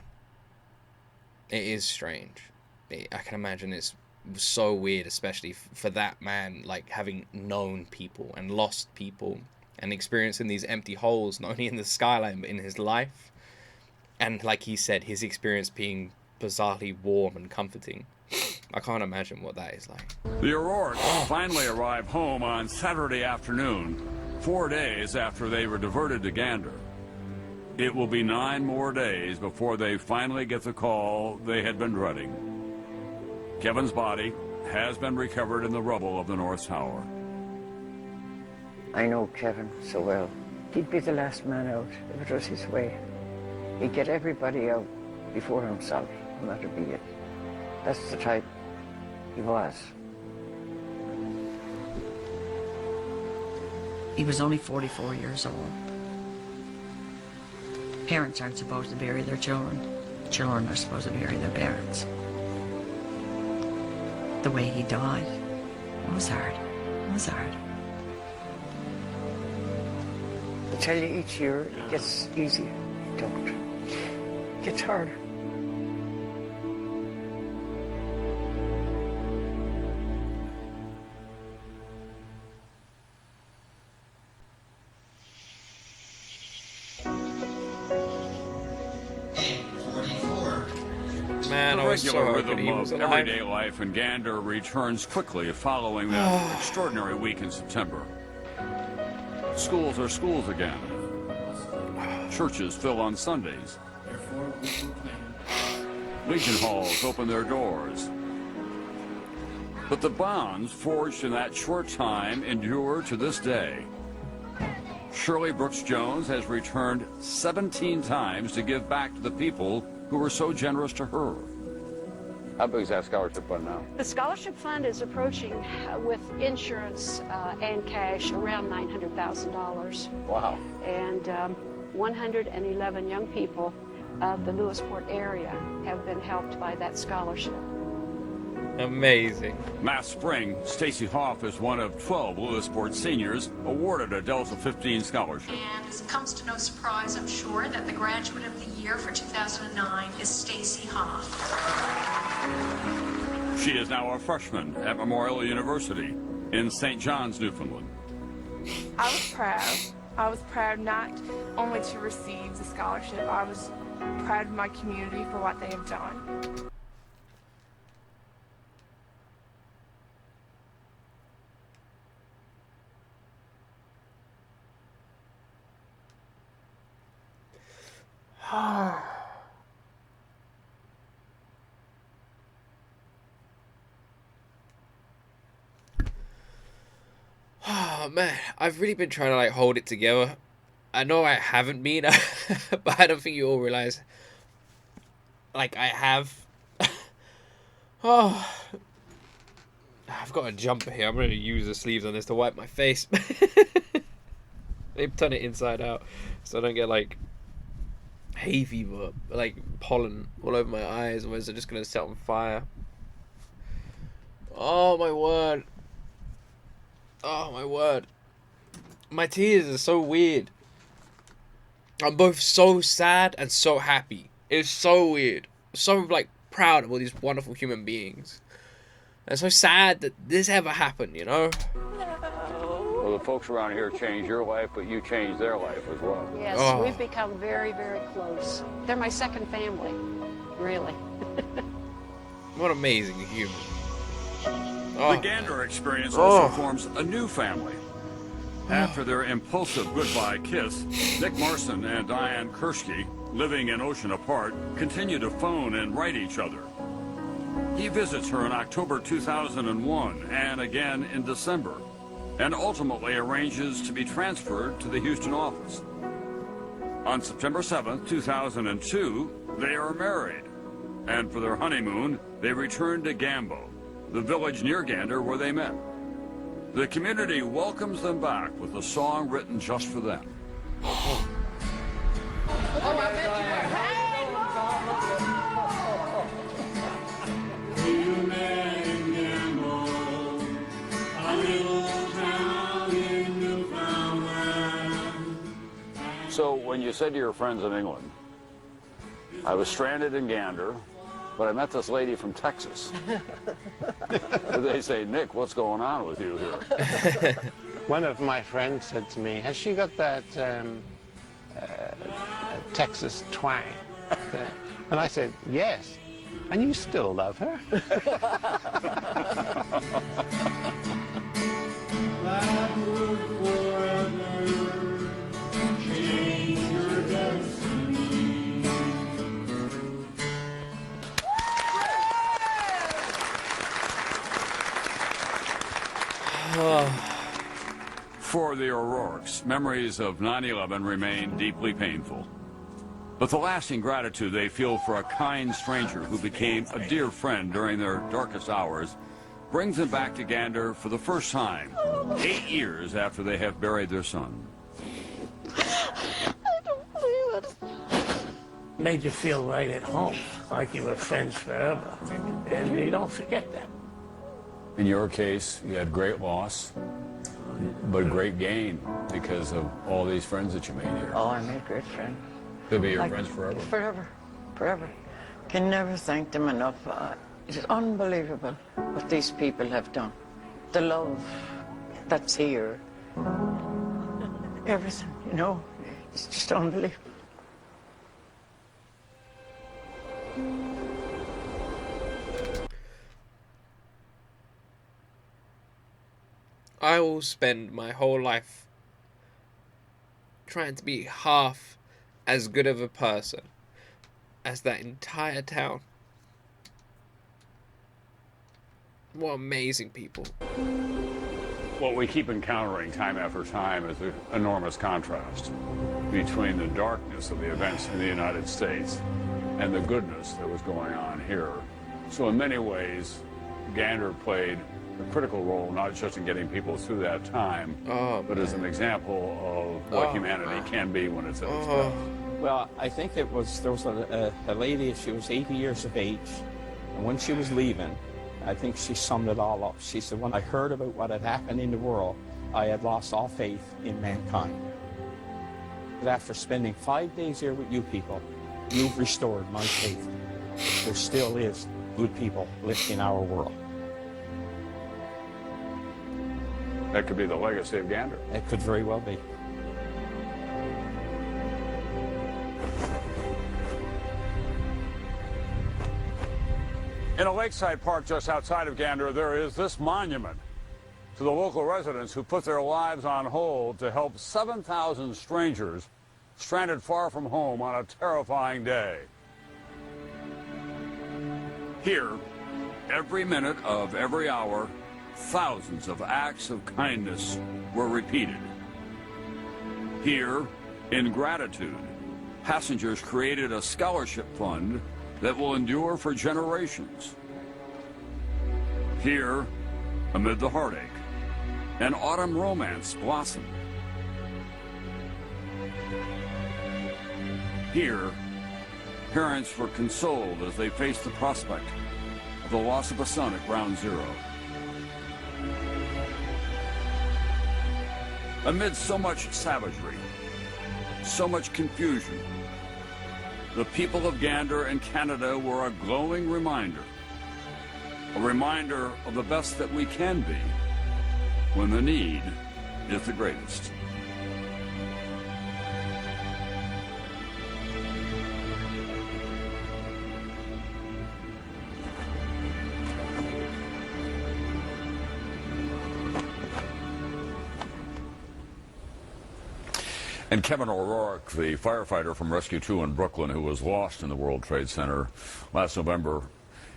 it is strange. I can imagine it's so weird, especially for that man, like having known people and lost people and experiencing these empty holes, not only in the skyline, but in his life. And like he said, his experience being bizarrely warm and comforting. I can't imagine what that is like. The O'Rourkes finally arrived home on Saturday afternoon, 4 days after they were diverted to Gander. It will be 9 more days before they finally get the call they had been dreading. Kevin's body has been recovered in the rubble of the North Tower. I know Kevin so well. He'd be the last man out if it was his way. He'd get everybody out before himself, and that'd be it. That's the type he was. He was only 44 years old. Parents aren't supposed to bury their children. Children are supposed to bury their parents. The way he died, it was hard. It was hard. I tell you, each year it gets easier. It don't. It gets harder. Man, The I was so regular hoping rhythm he was of alive. everyday life in Gander returns quickly following that extraordinary week in September. Schools are schools again. Churches fill on Sundays. Legion halls open their doors. But the bonds forged in that short time endure to this day. Shirley Brooks Jones has returned 17 times to give back to the people who were so generous to her. How big is that scholarship fund now? The scholarship fund is approaching, with insurance and cash, around $900,000. Wow. And 111 young people of the Lewisport area have been helped by that scholarship. Amazing. Last spring, Stacy Hoff is one of 12 Lewisport seniors awarded a Delta 15 scholarship. And as it comes to no surprise, I'm sure, that the graduate of the year for 2009 is Stacy Hoff. She is now a freshman at Memorial University in St. John's, Newfoundland. I was proud. I was proud not only to receive the scholarship, I was proud of my community for what they have done. Oh man, I've really been trying to like hold it together. I know I haven't been, but I don't think you all realize. Like I have. Oh, I've got a jumper here. I'm going to use the sleeves on this to wipe my face. They've turned it inside out, so I don't get like hay fever, like pollen all over my eyes, otherwise they're just going to set on fire. Oh my word. Oh my word. My tears are so weird. I'm both so sad and so happy. It's so weird. So, like, proud of all these wonderful human beings. And so sad that this ever happened, you know? Well, the folks around here changed your life, but you changed their life as well. Yes, we've become very, very close. They're my second family, really. What amazing humans. The Gander experience also forms a new family. After their impulsive goodbye kiss, Nick Marson and Diane Kershke, living an ocean apart, continue to phone and write each other. He visits her in October 2001 and again in December, and ultimately arranges to be transferred to the Houston office. On September 7th, 2002, they are married, and for their honeymoon, they return to Gambo, the village near Gander where they met. The community welcomes them back with a song written just for them. So when you said to your friends in England, I was stranded in Gander, but I met this lady from Texas. They say, Nick, what's going on with you here? One of my friends said to me, has she got that Texas twang? And I said, yes. And you still love her? For the O'Rourkes, memories of 9/11 remain deeply painful. But the lasting gratitude they feel for a kind stranger who became a dear friend during their darkest hours brings them back to Gander for the first time, 8 years after they have buried their son. I don't believe it. Made you feel right at home, like you were friends forever. And you don't forget that. In your case, you had great loss, but great gain because of all these friends that you made here. Oh, I made great friends. They'll be your friends forever. Forever. Forever. Can never thank them enough. It is unbelievable what these people have done. The love that's here. Everything, you know. It's just unbelievable. I will spend my whole life trying to be half as good of a person as that entire town. What amazing people. What we keep encountering time after time is an enormous contrast between the darkness of the events in the United States and the goodness that was going on here. So in many ways, Gander played a critical role, not just in getting people through that time, but as an example of what humanity can be when it's at its best. Well, I think there was a lady, she was 80 years of age, and when she was leaving, I think she summed it all up. She said, when I heard about what had happened in the world, I had lost all faith in mankind. But after spending 5 days here with you people, you've restored my faith. There still is good people living in our world. That could be the legacy of Gander. It could very well be. In a lakeside park just outside of Gander, there is this monument to the local residents who put their lives on hold to help 7,000 strangers stranded far from home on a terrifying day. Here, every minute of every hour, thousands of acts of kindness were repeated. Here, in gratitude, passengers created a scholarship fund that will endure for generations. Here, amid the heartache, an autumn romance blossomed. Here, parents were consoled as they faced the prospect of the loss of a son at ground zero. Amid so much savagery, so much confusion. The people of Gander and Canada were a glowing reminder. A reminder of the best that we can be when the need is the greatest. And Kevin O'Rourke, the firefighter from Rescue 2 in Brooklyn who was lost in the World Trade Center last November,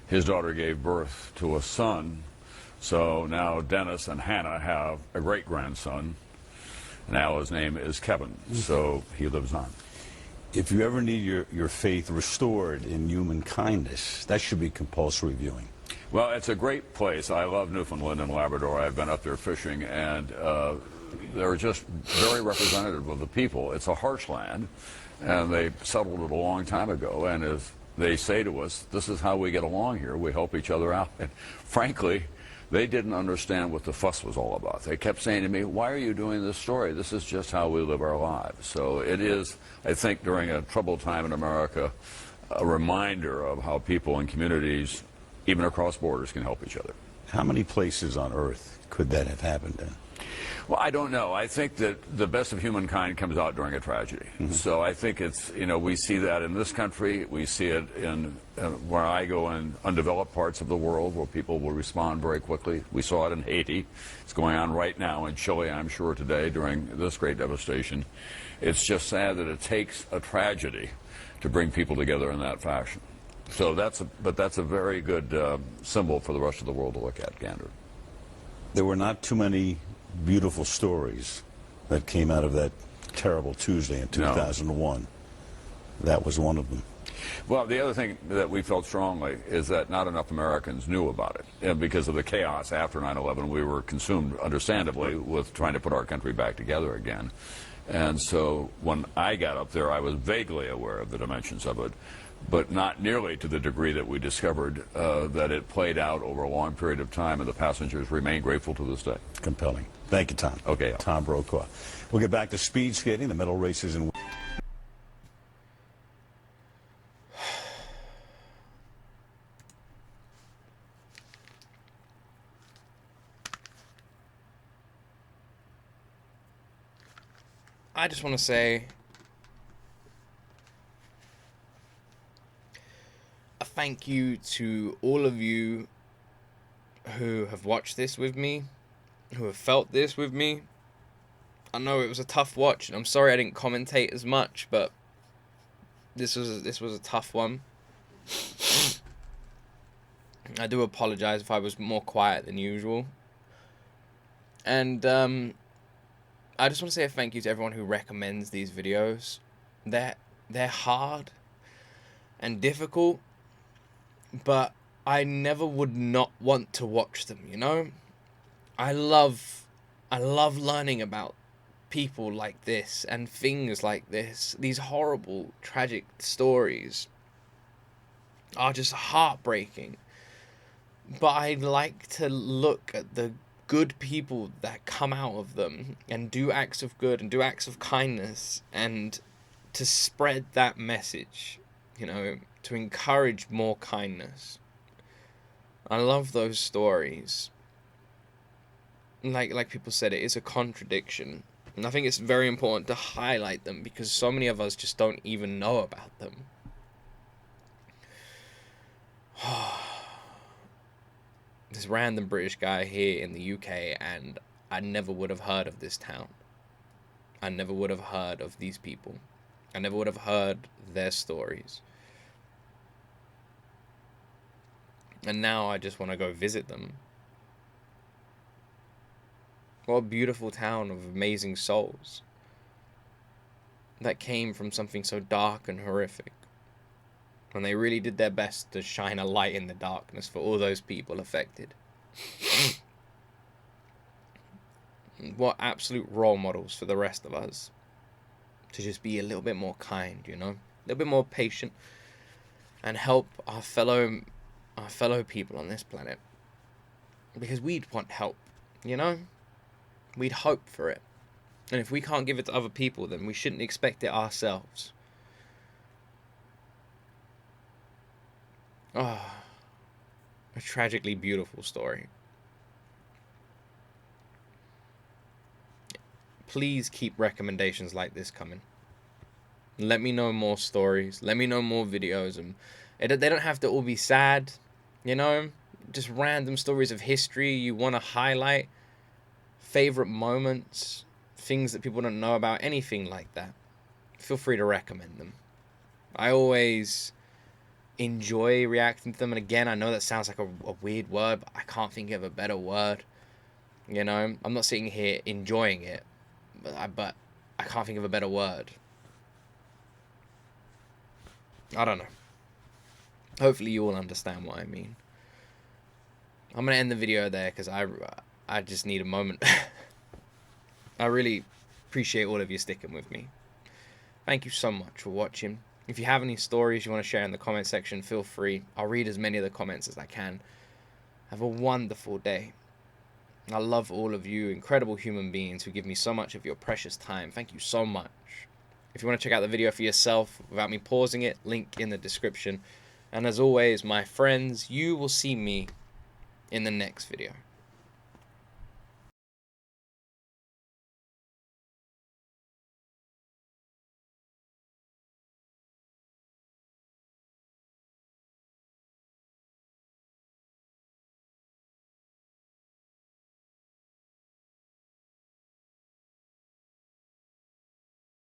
his daughter gave birth to a son. So now Dennis and Hannah have a great-grandson. Now his name is Kevin, so he lives on. If you ever need your faith restored in human kindness, that should be compulsory viewing. Well, it's a great place. I love Newfoundland and Labrador. I've been up there fishing, and they're just very representative of the people. It's a harsh land, and they settled it a long time ago. And as they say to us, this is how we get along here. We help each other out. And frankly, they didn't understand what the fuss was all about. They kept saying to me, why are you doing this story? This is just how we live our lives. So it is, I think, during a troubled time in America, a reminder of how people and communities, even across borders, can help each other. How many places on Earth could that have happened in? Well, I don't know. I think that the best of humankind comes out during a tragedy. So I think it's, we see that in this country. We see it in where I go in undeveloped parts of the world where people will respond very quickly. We saw it in Haiti. It's going on right now in Chile, I'm sure, today during this great devastation. It's just sad that it takes a tragedy to bring people together in that fashion. So that's a very good symbol for the rest of the world to look at, Gander. There were not too many beautiful stories that came out of that terrible Tuesday in 2001. No. That was one of them. Well, the other thing that we felt strongly is that not enough Americans knew about it. And because of the chaos after 9/11, we were consumed, understandably, with trying to put our country back together again. And so when I got up there, I was vaguely aware of the dimensions of it, but not nearly to the degree that we discovered that it played out over a long period of time, and the passengers remain grateful to this day. Compelling. Thank you, Tom. Okay. Tom Brokaw. We'll get back to speed skating, the medal races in... I just want to say a thank you to all of you who have watched this with me, who have felt this with me. I know it was a tough watch, and I'm sorry I didn't commentate as much, but this was a tough one. I do apologize if I was more quiet than usual. And I just want to say a thank you to everyone who recommends these videos. They're hard and difficult, but I never would not want to watch them, you know? I love learning about people like this and things like this. These horrible, tragic stories are just heartbreaking. But I like to look at the good people that come out of them and do acts of good and do acts of kindness, and to spread that message, to encourage more kindness. I love those stories. Like people said, it is a contradiction. And I think it's very important to highlight them because so many of us just don't even know about them. This random British guy here in the UK, and I never would have heard of this town. I never would have heard of these people. I never would have heard their stories. And now I just want to go visit them. What a beautiful town of amazing souls that came from something so dark and horrific. And they really did their best to shine a light in the darkness for all those people affected. What absolute role models for the rest of us. To just be a little bit more kind, a little bit more patient, and help our fellow people on this planet. Because we'd want help, We'd hope for it. And if we can't give it to other people, then we shouldn't expect it ourselves. Oh, a tragically beautiful story. Please keep recommendations like this coming. Let me know more stories. Let me know more videos. And they don't have to all be sad, you know? Just random stories of history you want to highlight. Favorite moments. Things that people don't know about. Anything like that. Feel free to recommend them. I always enjoy reacting to them. And again, I know that sounds like a weird word, but I can't think of a better word. You know? I'm not sitting here enjoying it. But I can't think of a better word. I don't know. Hopefully you all understand what I mean. I'm going to end the video there because I just need a moment. I really appreciate all of you sticking with me. Thank you so much for watching. If you have any stories you want to share in the comment section, feel free. I'll read as many of the comments as I can. Have a wonderful day. I love all of you incredible human beings who give me so much of your precious time. Thank you so much. If you want to check out the video for yourself without me pausing it, link in the description. And as always, my friends, you will see me in the next video.